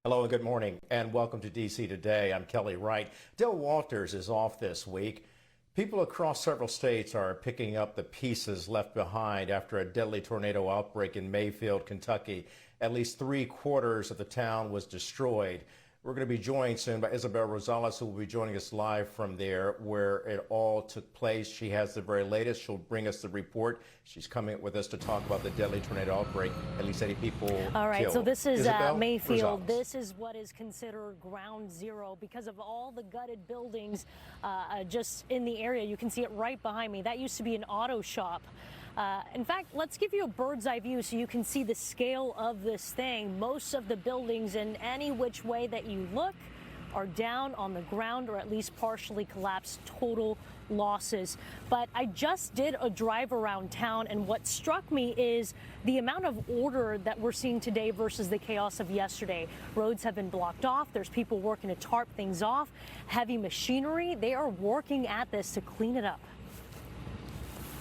Hello and good morning, and welcome to DC Today. I'm Kelly Wright. Dale Walters is off this week. People across several states are picking up the pieces left behind after a deadly tornado outbreak in Mayfield, Kentucky. At least 3/4 of the town was destroyed. We're going to be joined soon by Isabel Rosales, who will be joining us live from there where it all took place. She has the very latest. She'll bring us the report. She's coming with us to talk about the deadly tornado outbreak. At least 80 people All right, killed. so this is Mayfield. Rosales. This is what is considered ground zero because of all the gutted buildings just in the area. You can see it right behind me. That used to be an auto shop. In fact, let's give you a bird's eye view so you can see the scale of this thing. Most of the buildings, in any which way that you look, are down on the ground or at least partially collapsed. Total losses. But I just did a drive around town, and what struck me is the amount of order that we're seeing today versus the chaos of yesterday. Roads have been blocked off. There's people working to tarp things off. Heavy machinery. They are working at this to clean it up.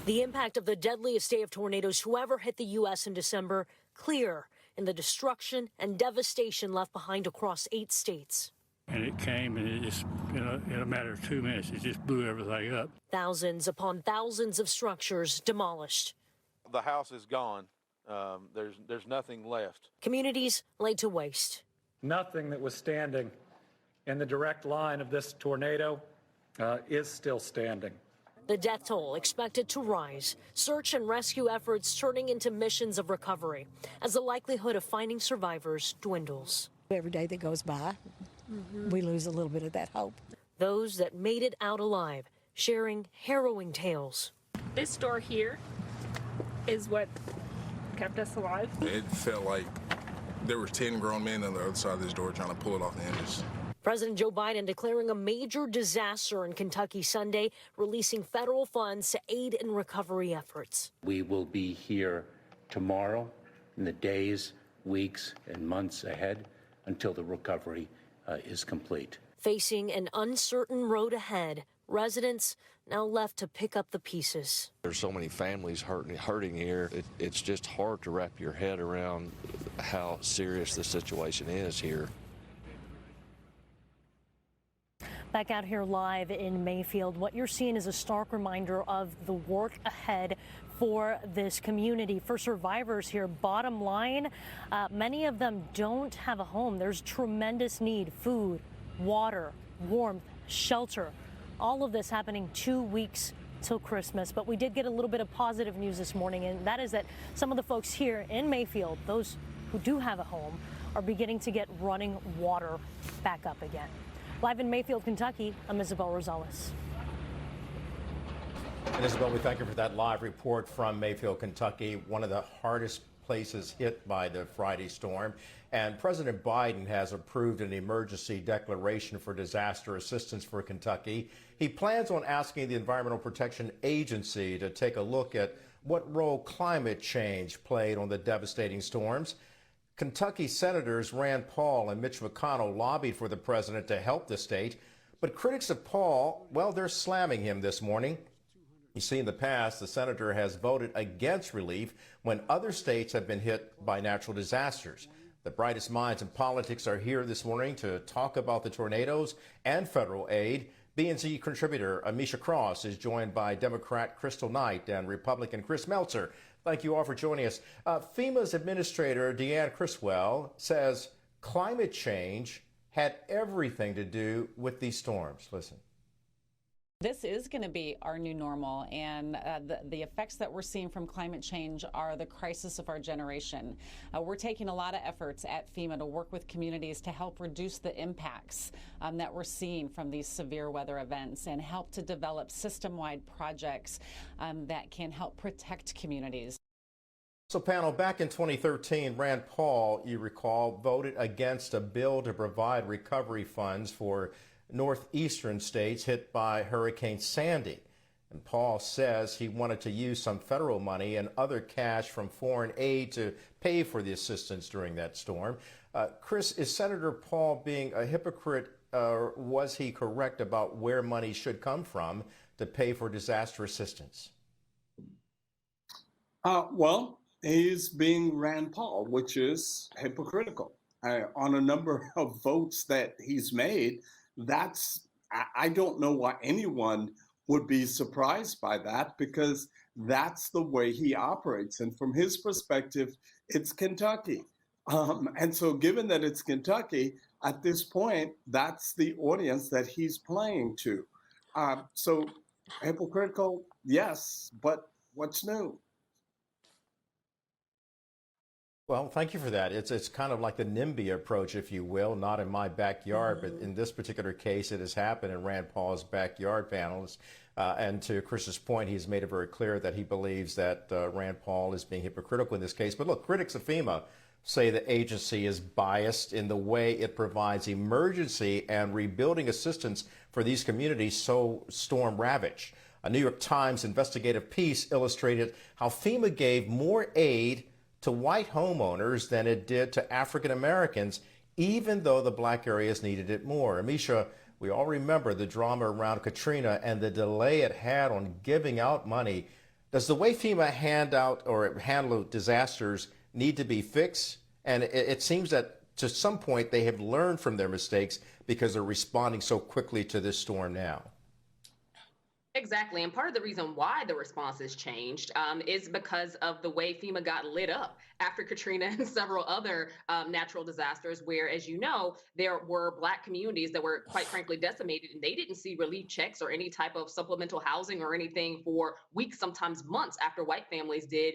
The impact of the deadliest day of tornadoes to ever hit the U.S. in December, clear in the destruction and devastation left behind across 8 states. And it came and it just, in a matter of 2 minutes, it just blew everything up. Thousands upon thousands of structures demolished. The house is gone. There's nothing left. Communities laid to waste. Nothing that was standing in the direct line of this tornado is still standing. The death toll expected to rise, search and rescue efforts turning into missions of recovery as the likelihood of finding survivors dwindles. Every day that goes by, we lose a little bit of that hope. Those that made it out alive, sharing harrowing tales. This door here is what kept us alive. It felt like there were 10 grown men on the other side of this door trying to pull it off the hinges. President Joe Biden declaring a major disaster in Kentucky Sunday, releasing federal funds to aid in recovery efforts. We will be here tomorrow in the days, weeks, and months ahead until the recovery is complete. Facing an uncertain road ahead, residents now left to pick up the pieces. There's so many families hurting here. It's just hard to wrap your head around how serious the situation is here. Back out here live in Mayfield, what you're seeing is a stark reminder of the work ahead for this community. For survivors here, bottom line, many of them don't have a home. There's tremendous need: food, water, warmth, shelter. All of this happening 2 weeks till Christmas. But we did get a little bit of positive news this morning, and that is that some of the folks here in Mayfield, those who do have a home, are beginning to get running water back up again. Live in Mayfield, Kentucky, I'm Isabel Rosales. And Isabel, we thank you for that live report from Mayfield, Kentucky, one of the hardest places hit by the Friday storm. And President Biden has approved an emergency declaration for disaster assistance for Kentucky. He plans on asking the Environmental Protection Agency to take a look at what role climate change played on the devastating storms. Kentucky Senators Rand Paul and Mitch McConnell lobbied for the president to help the state, but critics of Paul, well, they're slamming him this morning. You see, in the past, the senator has voted against relief when other states have been hit by natural disasters. The brightest minds in politics are here this morning to talk about the tornadoes and federal aid. B&Z contributor Amisha Cross is joined by Democrat Crystal Knight and Republican Chris Meltzer. Thank you all for joining us. FEMA's administrator, Deanne Criswell, says climate change had everything to do with these storms. Listen. This is going to be our new normal, and the effects that we're seeing from climate change are the crisis of our generation. We're taking a lot of efforts at FEMA to work with communities to help reduce the impacts that we're seeing from these severe weather events and help to develop system-wide projects that can help protect communities. So, panel, back in 2013, Rand Paul, you recall, voted against a bill to provide recovery funds for northeastern states hit by Hurricane Sandy. And Paul says he wanted to use some federal money and other cash from foreign aid to pay for the assistance during that storm. Chris, is Senator Paul being a hypocrite, or was he correct about where money should come from to pay for disaster assistance? Well, he's being Rand Paul, which is hypocritical. on a number of votes that he's made. I don't know why anyone would be surprised by that, because that's the way he operates. And from his perspective, it's Kentucky. And so, given that it's Kentucky, at this point, that's the audience that he's playing to. So, hypocritical, yes, but what's new? Well, thank you for that. It's kind of like the NIMBY approach, if you will, not in my backyard, but in this particular case, it has happened in Rand Paul's backyard, panels. And to Chris's point, he's made it very clear that he believes that Rand Paul is being hypocritical in this case. But look, critics of FEMA say the agency is biased in the way it provides emergency and rebuilding assistance for these communities so storm ravaged. A New York Times investigative piece illustrated how FEMA gave more aid to white homeowners than it did to African Americans, even though the black areas needed it more. Amisha, we all remember the drama around Katrina and the delay it had on giving out money. Does the way FEMA handle disasters need to be fixed? And it seems that to some point they have learned from their mistakes because they're responding so quickly to this storm now. Exactly. And part of the reason why the response has changed is because of the way FEMA got lit up after Katrina and several other natural disasters, where, as you know, there were Black communities that were, quite frankly, decimated, and they didn't see relief checks or any type of supplemental housing or anything for weeks, sometimes months after white families did,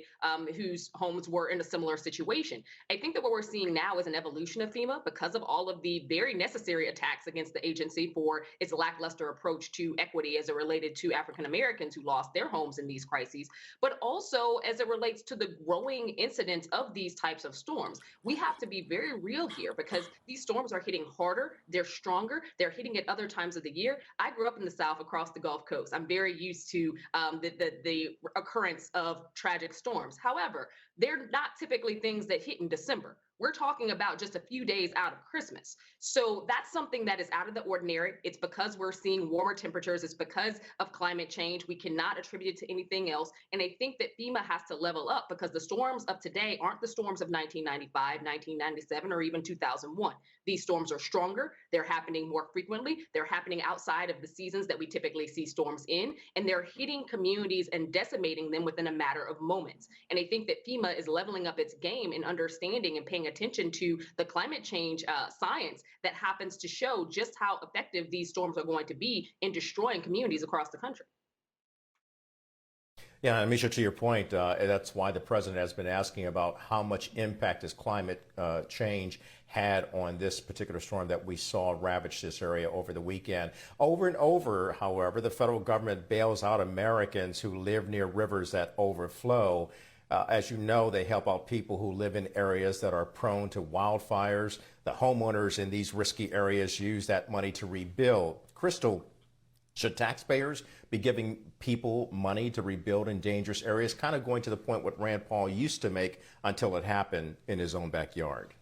whose homes were in a similar situation. I think that what we're seeing now is an evolution of FEMA because of all of the very necessary attacks against the agency for its lackluster approach to equity as it related to African Americans who lost their homes in these crises, but also as it relates to the growing incidence of these types of storms. We have to be very real here because these storms are hitting harder, they're stronger, they're hitting at other times of the year. I grew up in the South across the Gulf Coast. I'm very used to the occurrence of tragic storms. However, they're not typically things that hit in December. We're talking about just a few days out of Christmas. So that's something that is out of the ordinary. It's because we're seeing warmer temperatures. It's because of climate change. We cannot attribute it to anything else. And I think that FEMA has to level up because the storms of today aren't the storms of 1995, 1997, or even 2001. These storms are stronger. They're happening more frequently. They're happening outside of the seasons that we typically see storms in. And they're hitting communities and decimating them within a matter of moments. And I think that FEMA is leveling up its game in understanding and paying attention to the climate change science that happens to show just how effective these storms are going to be in destroying communities across the country. Yeah, Amisha, to your point, that's why the president has been asking about how much impact has climate change had on this particular storm that we saw ravage this area over the weekend. Over and over, however, the federal government bails out Americans who live near rivers that overflow. As you know, they help out people who live in areas that are prone to wildfires. The homeowners in these risky areas use that money to rebuild. Crystal, should taxpayers be giving people money to rebuild in dangerous areas? Kind of going to the point what Rand Paul used to make until it happened in his own backyard.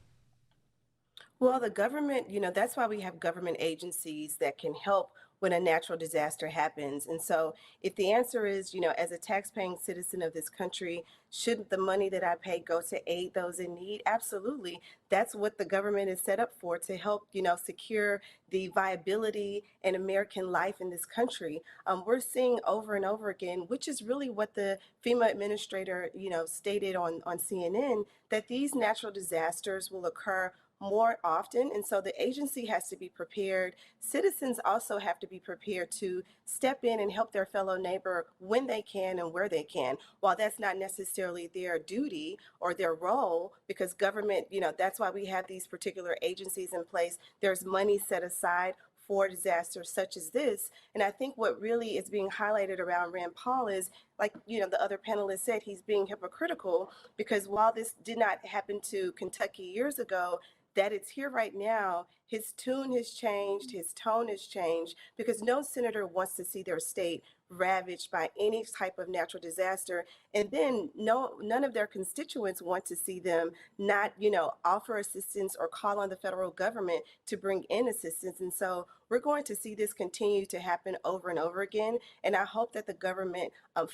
Well, the government, that's why we have government agencies that can help when a natural disaster happens. And so if the answer is, as a tax-paying citizen of this country, should the money that I pay go to aid those in need? Absolutely. That's what the government is set up for, to help, secure the viability and American life in this country. We're seeing over and over again, which is really what the FEMA administrator, stated on CNN, that these natural disasters will occur more often. And so the agency has to be prepared. Citizens also have to be prepared to step in and help their fellow neighbor when they can and where they can. While that's not necessarily their duty or their role, because government, that's why we have these particular agencies in place. There's money set aside for disasters such as this. And I think what really is being highlighted around Rand Paul is, like, the other panelists said, he's being hypocritical because while this did not happen to Kentucky years ago, that it's here right now, his tune has changed, his tone has changed, because no senator wants to see their state ravaged by any type of natural disaster. And then none of their constituents want to see them not, offer assistance or call on the federal government to bring in assistance. And so we're going to see this continue to happen over and over again. And I hope that the government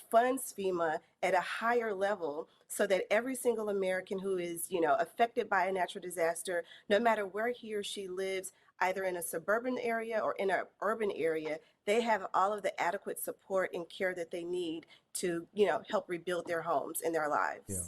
funds FEMA at a higher level so that every single American who is, affected by a natural disaster, no matter where he or she lives, either in a suburban area or in an urban area, they have all of the adequate support and care that they need to, help rebuild their homes and their lives. Yeah.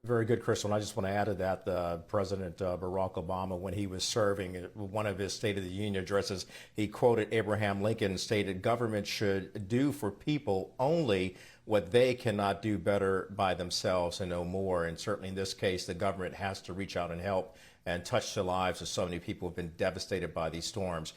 Very good, Crystal. And I just want to add to that, President Barack Obama, when he was serving one of his State of the Union addresses, he quoted Abraham Lincoln and stated, "Government should do for people only what they cannot do better by themselves and no more." And certainly in this case, the government has to reach out and help and touch the lives of so many people who have been devastated by these storms.